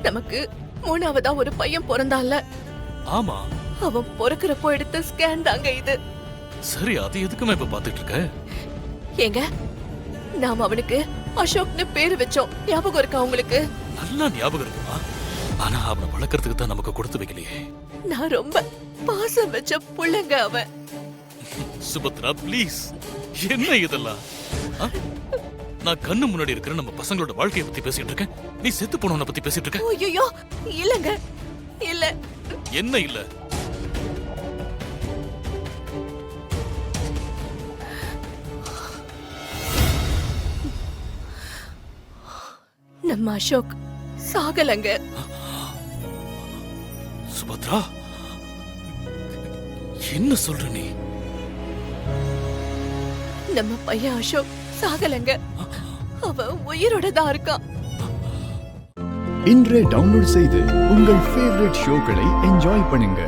நமக்கு மூணாவதா ஒரு பையன் பிறந்தான்ல, ஆமா. அவன் பிறக்கிறப்போ எடுத்த ஸ்கேன் தாங்க இது. சரி, அது எதுக்குமே இப்ப பாத்துட்டு இருக்க? ஏங்க, நாம அவனுக்கு அசோக்னு பேரு வச்சோம். ஞாபகம் இருக்கா உங்களுக்கு? நல்லா ஞாபகம் இருக்குமா? ஆனா அவனை வளர்க்கறதுக்கு தான் நமக்கு கொடுத்து வைக்கலையே. நான் ரொம்ப பாசம் வச்ச புள்ளங்க அவன். சுபத்ரா ப்ளீஸ், என்ன இதெல்லாம்? நான் கண்ணு முன்னாடி இருக்கிற நம்ம பசங்களோட வாழ்க்கையை பத்தி பேசிட்டு இருக்கேன், நீ செத்து போனவனை பத்தி பேசிட்டு இருக்க. ஐயோ இல்லங்க, இல்ல. என்ன இல்ல? நம்ம அசோக் சாகலங்க. சுபத்ரா, என்ன சொல்ற நீ? நம்ம பையன் அசோக் சாகலங்க, அவன் உயிரோட தான் இருக்கான். இன்றே டவுன்லோட் செய்து உங்கள் ஃபேவரட் ஷோக்களை என்ஜாய் பண்ணுங்க.